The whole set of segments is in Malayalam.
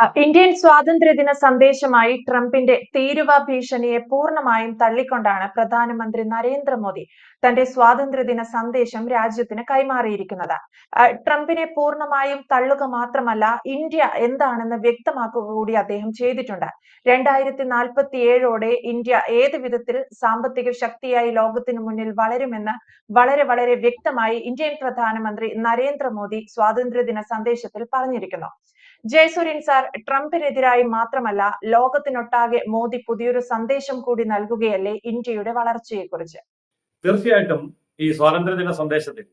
ഇന്ത്യൻ സ്വാതന്ത്ര്യദിന സന്ദേശമായി ട്രംപിന്റെ തീരുവ ഭീഷണിയെ പൂർണ്ണമായും തള്ളിക്കൊണ്ടാണ് പ്രധാനമന്ത്രി നരേന്ദ്രമോദി തന്റെ സ്വാതന്ത്ര്യദിന സന്ദേശം രാജ്യത്തിന് കൈമാറിയിരിക്കുന്നത്. ട്രംപിനെ പൂർണ്ണമായും തള്ളുക മാത്രമല്ല, ഇന്ത്യ എന്താണെന്ന് വ്യക്തമാക്കുക കൂടി അദ്ദേഹം ചെയ്തിട്ടുണ്ട്. 2047ഓടെ ഇന്ത്യ ഏത് വിധത്തിൽ സാമ്പത്തിക ശക്തിയായി ലോകത്തിനു മുന്നിൽ വളരുമെന്ന് വളരെ വളരെ വ്യക്തമായി ഇന്ത്യൻ പ്രധാനമന്ത്രി നരേന്ദ്രമോദി സ്വാതന്ത്ര്യദിന സന്ദേശത്തിൽ പറഞ്ഞിരിക്കുന്നു. ജയസൂര്യൻ സാർ, ട്രംപിനെതിരായി മാത്രമല്ല, ലോകത്തിനൊട്ടാകെ മോദി പുതിയൊരു സന്ദേശം കൂടി നൽകുകയല്ലേ ഇന്ത്യയുടെ വളർച്ചയെക്കുറിച്ച്? തീർച്ചയായിട്ടും ഈ സ്വാതന്ത്ര്യദിന സന്ദേശത്തിൽ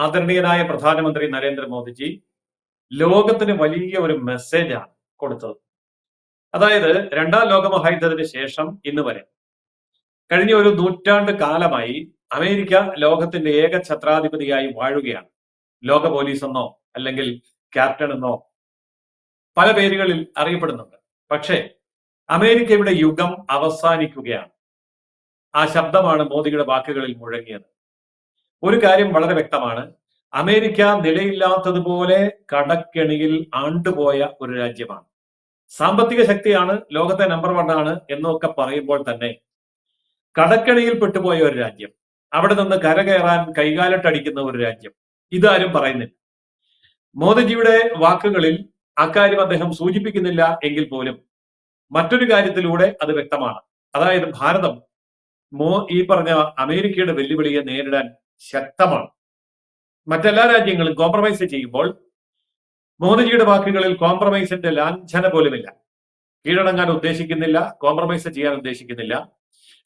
ആദരണീയനായ പ്രധാനമന്ത്രി നരേന്ദ്രമോദിജി ലോകത്തിന് വലിയ ഒരു മെസ്സേജാണ് കൊടുത്തത്. അതായത് രണ്ടാം ലോകമഹായുദ്ധത്തിന് ശേഷം ഇന്ന് വരെ കഴിഞ്ഞ ഒരു നൂറ്റാണ്ട് കാലമായി അമേരിക്ക ലോകത്തിന്റെ ഏക ഛത്രാധിപതിയായി വാഴുകയാണ്. ലോക പോലീസ് എന്നോ അല്ലെങ്കിൽ ക്യാപ്റ്റൻ എന്നോ പല പേരുകളിൽ അറിയപ്പെടുന്നുണ്ട്. പക്ഷേ അമേരിക്കയുടെ യുഗം അവസാനിക്കുകയാണ്. ആ ശബ്ദമാണ് മോദിയുടെ വാക്കുകളിൽ മുഴങ്ങിയത്. ഒരു കാര്യം വളരെ വ്യക്തമാണ്, അമേരിക്ക നിലയില്ലാത്തതുപോലെ കടക്കെണിയിൽ ആണ്ടുപോയ ഒരു രാജ്യമാണ്. സാമ്പത്തിക ശക്തിയാണ്, ലോകത്തെ നമ്പർ 1 ആണ് എന്നൊക്കെ പറയുമ്പോൾ തന്നെ കടക്കെണിയിൽ പെട്ടുപോയ ഒരു രാജ്യം, അവിടെ നിന്ന് കരകയറാൻ കൈകാലിട്ടടിക്കുന്ന ഒരു രാജ്യം, ഇതാരും പറയുന്നില്ല. മോദിജിയുടെ വാക്കുകളിൽ അക്കാര്യം അദ്ദേഹം സൂചിപ്പിക്കുന്നില്ല എങ്കിൽ പോലും മറ്റൊരു കാര്യത്തിലൂടെ അത് വ്യക്തമാണ്. അതായത് ഭാരതം ഈ പറഞ്ഞ അമേരിക്കയുടെ വെല്ലുവിളിയെ നേരിടാൻ ശക്തമാണ്. മറ്റെല്ലാ രാജ്യങ്ങളും കോംപ്രമൈസ് ചെയ്യുമ്പോൾ മോദിജിയുടെ വാക്കുകളിൽ കോംപ്രമൈസിന്റെ ലാഞ്ചന പോലുമില്ല. കീഴടങ്ങാൻ ഉദ്ദേശിക്കുന്നില്ല, കോംപ്രമൈസ് ചെയ്യാൻ ഉദ്ദേശിക്കുന്നില്ല.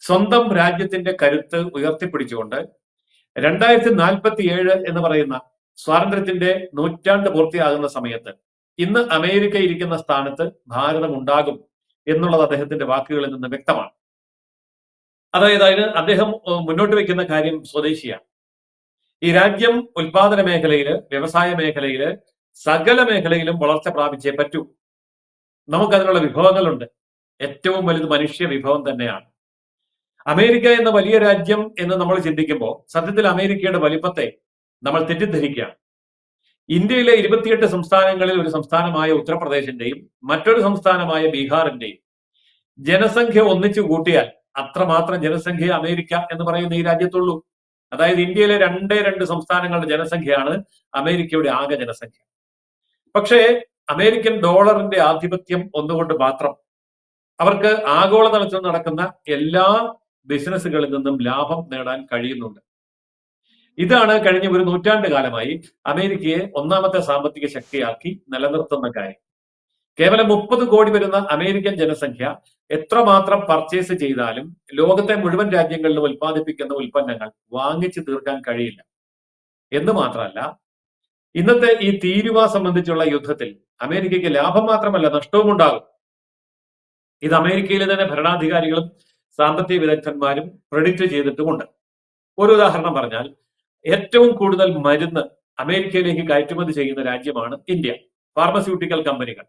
സ്വന്തം രാജ്യത്തിന്റെ കരുത്ത് ഉയർത്തിപ്പിടിച്ചുകൊണ്ട് 2047 എന്ന് പറയുന്ന സ്വാതന്ത്ര്യത്തിന്റെ നൂറ്റാണ്ട് പൂർത്തിയാകുന്ന സമയത്ത് ഇന്ന് അമേരിക്ക ഇരിക്കുന്ന സ്ഥാനത്ത് ഭാരതം ഉണ്ടാകും എന്നുള്ളത് അദ്ദേഹത്തിന്റെ വാക്കുകളിൽ നിന്ന് വ്യക്തമാണ്. അതായത് അദ്ദേഹം മുന്നോട്ട് വെക്കുന്ന കാര്യം സ്വദേശിയാണ്. ഈ രാജ്യം ഉൽപാദന മേഖലയില്, വ്യവസായ മേഖലയില്, സകല മേഖലയിലും വളർച്ച പ്രാപിച്ചേ പറ്റൂ. നമുക്കതിനുള്ള വിഭവങ്ങളുണ്ട്. ഏറ്റവും വലുത് മനുഷ്യ വിഭവം തന്നെയാണ്. അമേരിക്ക എന്ന വലിയ രാജ്യം എന്ന് നമ്മൾ ചിന്തിക്കുമ്പോൾ സത്യത്തിൽ അമേരിക്കയുടെ വലിപ്പത്തെ നമ്മൾ തെറ്റിദ്ധരിക്കുകയാണ്. ഇന്ത്യയിലെ 28 സംസ്ഥാനങ്ങളിൽ ഒരു സംസ്ഥാനമായ ഉത്തർപ്രദേശിന്റെയും മറ്റൊരു സംസ്ഥാനമായ ബീഹാറിന്റെയും ജനസംഖ്യ ഒന്നിച്ചു കൂട്ടിയാൽ അത്രമാത്രം ജനസംഖ്യ അമേരിക്ക എന്ന് പറയുന്ന ഈ രാജ്യത്തുള്ളൂ. അതായത് ഇന്ത്യയിലെ 2 സംസ്ഥാനങ്ങളുടെ ജനസംഖ്യയാണ് അമേരിക്കയുടെ ആകെ ജനസംഖ്യ. പക്ഷേ അമേരിക്കൻ ഡോളറിന്റെ ആധിപത്യം ഒന്നുകൊണ്ട് മാത്രം അവർക്ക് ആഗോളതലത്തിൽ നടക്കുന്ന എല്ലാ ബിസിനസ്സുകളിൽ നിന്നും ലാഭം നേടാൻ കഴിയുന്നുണ്ട്. ഇതാണ് കഴിഞ്ഞ ഒരു നൂറ്റാണ്ട് കാലമായി അമേരിക്കയെ ഒന്നാമത്തെ സാമ്പത്തിക ശക്തിയാക്കി നിലനിർത്തുന്ന കാര്യം. കേവലം 30 കോടി വരുന്ന അമേരിക്കൻ ജനസംഖ്യ എത്രമാത്രം പർച്ചേസ് ചെയ്താലും ലോകത്തെ മുഴുവൻ രാജ്യങ്ങളിലും ഉൽപ്പാദിപ്പിക്കുന്ന ഉൽപ്പന്നങ്ങൾ വാങ്ങിച്ചു തീർക്കാൻ കഴിയില്ല. എന്ന് മാത്രമല്ല, ഇന്നത്തെ ഈ തീരുവ സംബന്ധിച്ചുള്ള യുദ്ധത്തിൽ അമേരിക്കയ്ക്ക് ലാഭം മാത്രമല്ല, നഷ്ടവും ഉണ്ടാകും. ഇത് അമേരിക്കയിലെ തന്നെ ഭരണാധികാരികളും സാമ്പത്തിക വിദഗ്ധന്മാരും പ്രെഡിക്റ്റ് ചെയ്തിട്ടുമുണ്ട്. ഒരു ഉദാഹരണം പറഞ്ഞാൽ, ഏറ്റവും കൂടുതൽ മരുന്ന് അമേരിക്കയിലേക്ക് കയറ്റുമതി ചെയ്യുന്ന രാജ്യമാണ് ഇന്ത്യ. ഫാർമസ്യൂട്ടിക്കൽ കമ്പനികൾ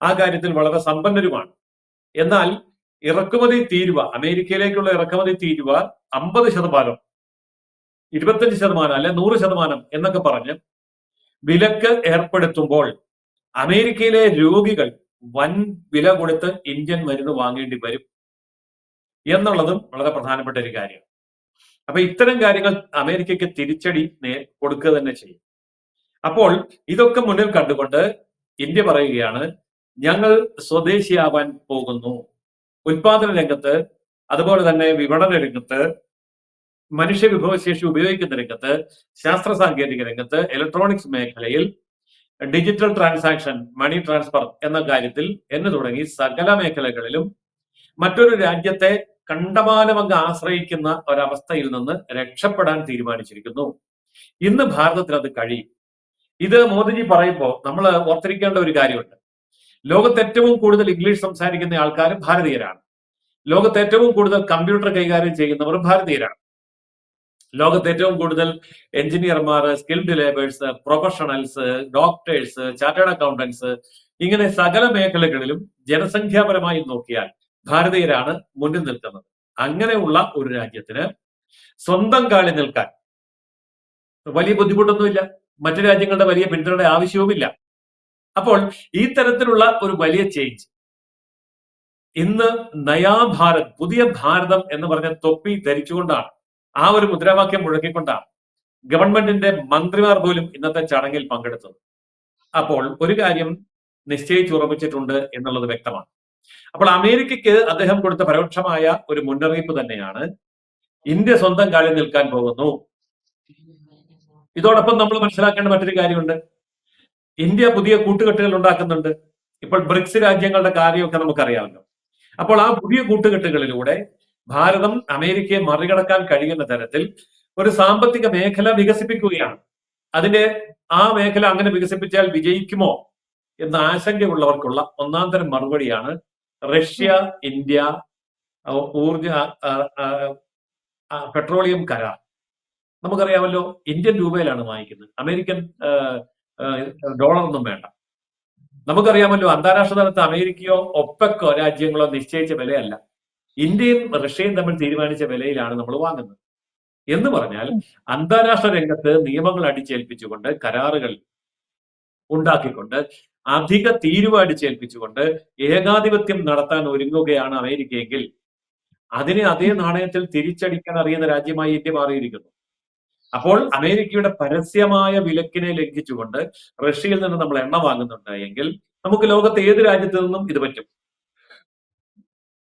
ആ കാര്യത്തിൽ വളരെ സമ്പന്നരുമാണ്. എന്നാൽ ഇറക്കുമതി തീരുവ, അമേരിക്കയിലേക്കുള്ള ഇറക്കുമതി തീരുവ 50%, 25% അല്ലെ 100% എന്നൊക്കെ പറഞ്ഞ് വിലക്ക് ഏർപ്പെടുത്തുമ്പോൾ അമേരിക്കയിലെ രോഗികൾ വൻ വില കൊടുത്ത് ഇന്ത്യൻ മരുന്ന് വാങ്ങേണ്ടി വരും എന്നുള്ളതും വളരെ പ്രധാനപ്പെട്ട ഒരു കാര്യം. അപ്പൊ ഇത്തരം കാര്യങ്ങൾ അമേരിക്കയ്ക്ക് തിരിച്ചടി കൊടുക്കുക തന്നെ ചെയ്യും. അപ്പോൾ ഇതൊക്കെ മുന്നിൽ കണ്ടുകൊണ്ട് ഇന്ത്യ പറയുകയാണ്, ഞങ്ങൾ സ്വദേശിയാവാൻ പോകുന്നു. ഉൽപാദന രംഗത്ത്, അതുപോലെ തന്നെ വിപണന രംഗത്ത്, മനുഷ്യ വിഭവശേഷി ഉപയോഗിക്കുന്ന രംഗത്ത്, ശാസ്ത്ര സാങ്കേതിക രംഗത്ത്, ഇലക്ട്രോണിക്സ് മേഖലയിൽ, ഡിജിറ്റൽ ട്രാൻസാക്ഷൻ, മണി ട്രാൻസ്ഫർ എന്ന കാര്യത്തിൽ എന്ന് തുടങ്ങി സകല മേഖലകളിലും മറ്റൊരു രാജ്യത്തെ കണ്ടമാനമങ്ങ് ആശ്രയിക്കുന്ന ഒരവസ്ഥയിൽ നിന്ന് രക്ഷപ്പെടാൻ തീരുമാനിച്ചിരിക്കുന്നു. ഇന്ന് ഭാരതത്തിന് അത് കഴിയും. ഇത് മോദിജി പറയുമ്പോൾ നമ്മൾ ഓർത്തിരിക്കേണ്ട ഒരു കാര്യമുണ്ട്. ലോകത്ത് ഏറ്റവും കൂടുതൽ ഇംഗ്ലീഷ് സംസാരിക്കുന്ന ആൾക്കാരും ഭാരതീയരാണ്. ലോകത്ത് ഏറ്റവും കൂടുതൽ കമ്പ്യൂട്ടർ കൈകാര്യം ചെയ്യുന്നവരും ഭാരതീയരാണ്. ലോകത്ത് ഏറ്റവും കൂടുതൽ എഞ്ചിനീയർമാർ, skilled labours, professionals, doctors, chartered accountants, ഇങ്ങനെ സകല മേഖലകളിലും ജനസംഖ്യാപരമായി നോക്കിയാൽ ഭാരതീയരാണ് മുന്നിൽ നിൽക്കുന്നത്. അങ്ങനെയുള്ള ഒരു രാജ്യത്തിന് സ്വന്തം കാലിൽ നിൽക്കാൻ വലിയ ബുദ്ധിമുട്ടൊന്നുമില്ല. മറ്റു രാജ്യങ്ങളുടെ വലിയ പിന്തുണയുടെ ആവശ്യവുമില്ല. അപ്പോൾ ഈ തരത്തിലുള്ള ഒരു വലിയ ചേഞ്ച് ഇന്ന് നയാ ഭാരത്, പുതിയ ഭാരതം എന്ന് പറഞ്ഞ തൊപ്പി ധരിച്ചുകൊണ്ടാണ്, ആ ഒരു മുദ്രാവാക്യം മുഴക്കിക്കൊണ്ടാണ് ഗവൺമെന്റിന്റെ മന്ത്രിമാർ പോലും ഇന്നത്തെ ചടങ്ങിൽ പങ്കെടുത്തത്. അപ്പോൾ ഒരു കാര്യം നിശ്ചയിച്ചുറപ്പിച്ചിട്ടുണ്ട് എന്നുള്ളത് വ്യക്തമാണ്. അപ്പോൾ അമേരിക്കയ്ക്ക് അദ്ദേഹം കൊടുത്ത പരോക്ഷമായ ഒരു മുന്നറിയിപ്പ് തന്നെയാണ്, ഇന്ത്യ സ്വന്തം കാലിൽ നിൽക്കാൻ പോകുന്നു. ഇതോടൊപ്പം നമ്മൾ മനസ്സിലാക്കേണ്ട മറ്റൊരു കാര്യമുണ്ട്. ഇന്ത്യ പുതിയ കൂട്ടുകെട്ടുകൾ ഉണ്ടാക്കുന്നുണ്ട്. ഇപ്പോൾ ബ്രിക്സ് രാജ്യങ്ങളുടെ കാര്യമൊക്കെ നമുക്കറിയാമല്ലോ. അപ്പോൾ ആ പുതിയ കൂട്ടുകെട്ടുകളിലൂടെ ഭാരതം അമേരിക്കയെ മറികടക്കാൻ കഴിയുന്ന തരത്തിൽ ഒരു സാമ്പത്തിക മേഖല വികസിപ്പിക്കുകയാണ്. അതിന്റെ ആ മേഖല അങ്ങനെ വികസിപ്പിച്ചാൽ വിജയിക്കുമോ എന്ന ആശങ്കയുള്ളവർക്കുള്ള ഒന്നാം തരം മറുപടിയാണ് റഷ്യ ഇന്ത്യ ഊർജ പെട്രോളിയം കരാർ. നമുക്കറിയാമല്ലോ, ഇന്ത്യൻ രൂപയിലാണ് വാങ്ങിക്കുന്നത്, അമേരിക്കൻ ഡോളറൊന്നും വേണ്ട. നമുക്കറിയാമല്ലോ, അന്താരാഷ്ട്ര തലത്ത് അമേരിക്കയോ ഒപ്പെക്കോ രാജ്യങ്ങളോ നിശ്ചയിച്ച വിലയല്ല, ഇന്ത്യയും റഷ്യയും തമ്മിൽ തീരുമാനിച്ച വിലയിലാണ് നമ്മൾ വാങ്ങുന്നത്. എന്ന് പറഞ്ഞാൽ അന്താരാഷ്ട്ര രംഗത്ത് നിയമങ്ങൾ അടിച്ചേൽപ്പിച്ചുകൊണ്ട്, കരാറുകൾ ഉണ്ടാക്കിക്കൊണ്ട്, അധിക തീരുവ അടിച്ചേൽപ്പിച്ചുകൊണ്ട് ഏകാധിപത്യം നടത്താൻ ഒരുങ്ങുകയാണ് അമേരിക്കയെങ്കിൽ അതിനെ അതേ നാണയത്തിൽ തിരിച്ചടിക്കാൻ അറിയുന്ന രാജ്യമായി ഇന്ത്യ മാറിയിരിക്കുന്നു. അപ്പോൾ അമേരിക്കയുടെ പരസ്യമായ വിലക്കിനെ ലംഘിച്ചുകൊണ്ട് റഷ്യയിൽ നിന്ന് നമ്മൾ എണ്ണ വാങ്ങുന്നുണ്ട് എങ്കിൽ നമുക്ക് ലോകത്തെ ഏത് രാജ്യത്ത് നിന്നും ഇത് പറ്റും.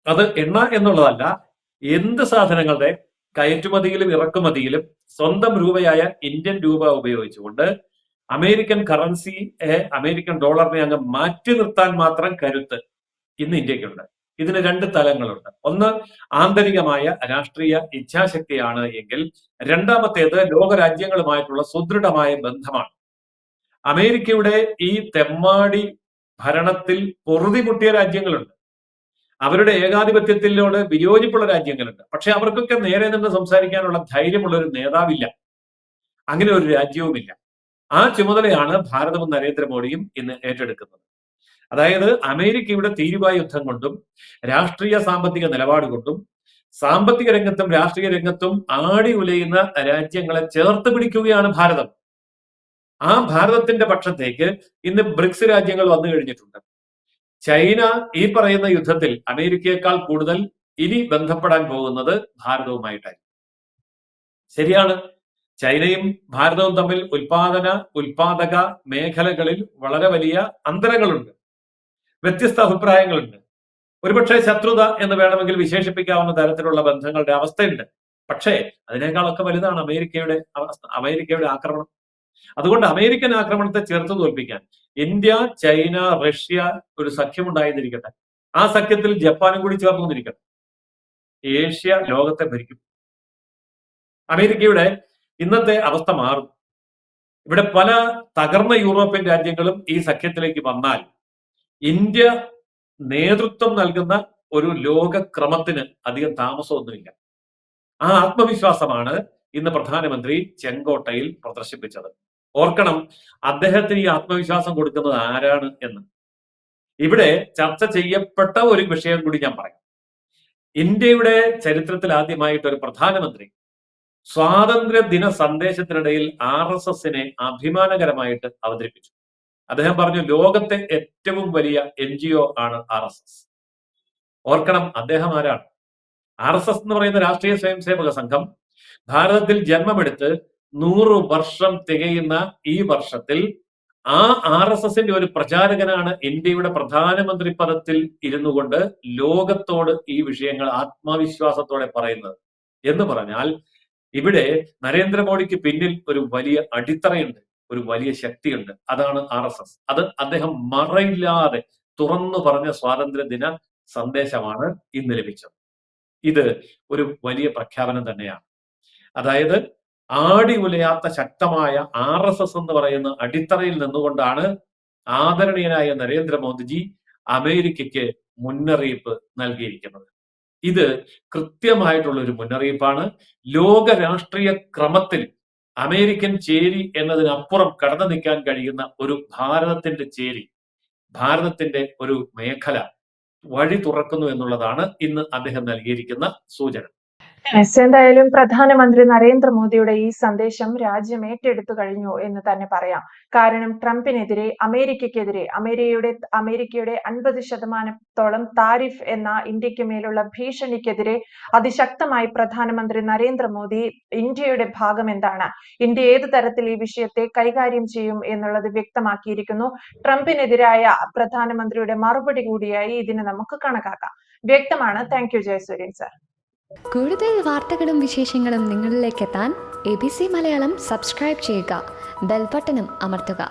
അത് എണ്ണ എന്നുള്ളതല്ല, എന്ത് സാധനങ്ങളുടെ കയറ്റുമതിയിലും ഇറക്കുമതിയിലും സ്വന്തം രൂപയായ ഇന്ത്യൻ രൂപ ഉപയോഗിച്ചുകൊണ്ട് അമേരിക്കൻ കറൻസിയെ, അമേരിക്കൻ ഡോളറിനെ അങ്ങ് മാറ്റി നിർത്താൻ മാത്രം കരുത്ത് ഇന്ന് ഇന്ത്യക്കുണ്ട്. ഇതിന് രണ്ട് തലങ്ങളുണ്ട്. ഒന്ന് ആന്തരികമായ രാഷ്ട്രീയ ഇച്ഛാശക്തിയാണ് എങ്കിൽ രണ്ടാമത്തേത് ലോകരാജ്യങ്ങളുമായിട്ടുള്ള സുദൃഢമായ ബന്ധമാണ്. അമേരിക്കയുടെ ഈ തെമ്മാടി ഭരണത്തിൽ പൊറുതിമുട്ടിയ രാജ്യങ്ങളുണ്ട്, അവരുടെ ഏകാധിപത്യത്തിനോട് വിയോജിപ്പുള്ള രാജ്യങ്ങളുണ്ട്. പക്ഷെ അവർക്കൊക്കെ നേരെ നിന്ന് സംസാരിക്കാനുള്ള ധൈര്യമുള്ള ഒരു നേതാവില്ല, അങ്ങനെ ഒരു രാജ്യവുമില്ല. ആ ചുമതലയാണ് ഭാരതവും നരേന്ദ്രമോദിയും ഇന്ന് ഏറ്റെടുക്കുന്നത്. അതായത് അമേരിക്കയുടെ തീരുവ യുദ്ധം കൊണ്ടും രാഷ്ട്രീയ സാമ്പത്തിക നിലപാട് കൊണ്ടും സാമ്പത്തിക രംഗത്തും രാഷ്ട്രീയ രംഗത്തും ആടി ഉലയുന്ന രാജ്യങ്ങളെ ചേർത്ത് പിടിക്കുകയാണ് ഭാരതം. ആ ഭാരതത്തിന്റെ പക്ഷത്തേക്ക് ഇന്ന് ബ്രിക്സ് രാജ്യങ്ങൾ വന്നു കഴിഞ്ഞിട്ടുണ്ട്. ചൈന ഈ പറയുന്ന യുദ്ധത്തിൽ അമേരിക്കയേക്കാൾ കൂടുതൽ ഇനി ബന്ധപ്പെടാൻ പോകുന്നത് ഭാരതവുമായിട്ടായി. ശരിയാണ്, ചൈനയും ഭാരതവും തമ്മിൽ ഉൽപാദക മേഖലകളിൽ വളരെ വലിയ അന്തരങ്ങളുണ്ട്, വ്യത്യസ്ത അഭിപ്രായങ്ങളുണ്ട്. ഒരുപക്ഷെ ശത്രുത എന്ന് വേണമെങ്കിൽ വിശേഷിപ്പിക്കാവുന്ന തരത്തിലുള്ള ബന്ധങ്ങളുടെ അവസ്ഥയുണ്ട്. പക്ഷേ അതിനേക്കാളൊക്കെ വലുതാണ് അമേരിക്കയുടെ ആക്രമണം. അതുകൊണ്ട് അമേരിക്കൻ ആക്രമണത്തെ ചെറുത്തു തോൽപ്പിക്കാൻ ഇന്ത്യ, ചൈന, റഷ്യ ഒരു സഖ്യമുണ്ടായിരുന്നിരിക്കട്ടെ, ആ സഖ്യത്തിൽ ജപ്പാനും കൂടി ചേർന്നിരിക്കട്ടെ, ഏഷ്യ ലോകത്തെ ഭരിക്കും. അമേരിക്കയുടെ ഇന്നത്തെ അവസ്ഥ മാറും. ഇവിടെ പല തകർന്ന യൂറോപ്യൻ രാജ്യങ്ങളും ഈ സഖ്യത്തിലേക്ക് വന്നാൽ ഇന്ത്യ നേതൃത്വം നൽകുന്ന ഒരു ലോകക്രമത്തിന് അധികം താമസമൊന്നുമില്ല. ആ ആത്മവിശ്വാസമാണ് ഇന്ന് പ്രധാനമന്ത്രി ചെങ്കോട്ടയിൽ പ്രദർശിപ്പിച്ചത്. ഓർക്കണം, അദ്ദേഹത്തിന് ഈ ആത്മവിശ്വാസം കൊടുക്കുന്നത് ആരാണ് എന്ന്. ഇവിടെ ചർച്ച ചെയ്യപ്പെട്ട ഒരു വിഷയം കൂടി ഞാൻ പറയാം. ഇന്ത്യയുടെ ചരിത്രത്തിൽ ആദ്യമായിട്ട് ഒരു പ്രധാനമന്ത്രി സ്വാതന്ത്ര്യ ദിന സന്ദേശത്തിനിടയിൽ RSSനെ അഭിമാനകരമായിട്ട് അവതരിപ്പിച്ചു. അദ്ദേഹം പറഞ്ഞു, ലോകത്തെ ഏറ്റവും വലിയ NGO ആണ് RSS. ഓർക്കണം, അദ്ദേഹം ആരാണ്? RSS എന്ന് പറയുന്ന രാഷ്ട്രീയ സ്വയംസേവക സംഘം ഭാരതത്തിൽ ജന്മമെടുത്ത് 100 വർഷം തികയുന്ന ഈ വർഷത്തിൽ ആ RSSന്റെ ഒരു പ്രചാരകനാണ് ഇന്ത്യയുടെ പ്രധാനമന്ത്രി പദത്തിൽ ഇരുന്നു കൊണ്ട് ലോകത്തോട് ഈ വിഷയങ്ങൾ ആത്മവിശ്വാസത്തോടെ പറയുന്നത്. എന്ന് പറഞ്ഞാൽ ഇവിടെ നരേന്ദ്രമോദിക്ക് പിന്നിൽ ഒരു വലിയ അടിത്തറയുണ്ട്, ഒരു വലിയ ശക്തിയുണ്ട്. അതാണ് RSS. അത് അദ്ദേഹം മറയില്ലാതെ തുറന്നു പറഞ്ഞ സ്വാതന്ത്ര്യദിന സന്ദേശമാണ് ഇന്ന് ലഭിച്ചത്. ഇത് ഒരു വലിയ പ്രഖ്യാപനം തന്നെയാണ്. അതായത് ആടി ഉലയാത്ത ശക്തമായ RSS എന്ന് പറയുന്ന അടിത്തറയിൽ നിന്നുകൊണ്ടാണ് ആദരണീയനായ നരേന്ദ്രമോദിജി അമേരിക്കയ്ക്ക് മുന്നറിയിപ്പ് നൽകിയിരിക്കുന്നത്. ഇത് കൃത്യമായിട്ടുള്ള ഒരു മുന്നറിയിപ്പാണ്. ലോക രാഷ്ട്രീയ ക്രമത്തിൽ അമേരിക്കൻ ചേരി എന്നതിനപ്പുറം കടന്നു നിൽക്കാൻ കഴിയുന്ന ഒരു ഭാരതത്തിന്റെ ചേരി, ഭാരതത്തിന്റെ ഒരു മേഖല വഴി തുറക്കുന്നു എന്നുള്ളതാണ് ഇന്ന് അദ്ദേഹം നൽകിയിരിക്കുന്ന സൂചന. എന്തായാലും പ്രധാനമന്ത്രി നരേന്ദ്രമോദിയുടെ ഈ സന്ദേശം രാജ്യം ഏറ്റെടുത്തു കഴിഞ്ഞു എന്ന് തന്നെ പറയാം. കാരണം ട്രംപിനെതിരെ അമേരിക്കയുടെ 50% താരിഫ് എന്ന ഇന്ത്യക്ക് മേലുള്ള ഭീഷണിക്കെതിരെ അതിശക്തമായി പ്രധാനമന്ത്രി നരേന്ദ്രമോദി ഇന്ത്യയുടെ ഭാഗം എന്താണ്, ഇന്ത്യ ഏത് തരത്തിൽ ഈ വിഷയത്തെ കൈകാര്യം ചെയ്യും എന്നുള്ളത് വ്യക്തമാക്കിയിരിക്കുന്നു. ട്രംപിനെതിരായ പ്രധാനമന്ത്രിയുടെ മറുപടി കൂടിയായി ഇതിനെ നമുക്ക് കണക്കാക്കാം. വ്യക്തമാണ്. Thank you Jayasuryan sir. കൂടുതൽ വാർത്തകളും വിശേഷങ്ങളും നിങ്ങളിലേക്ക് എത്താൻ ABC മലയാളം സബ്സ്ക്രൈബ് ചെയ്യുക, ബെൽ ബട്ടണും അമർത്തുക.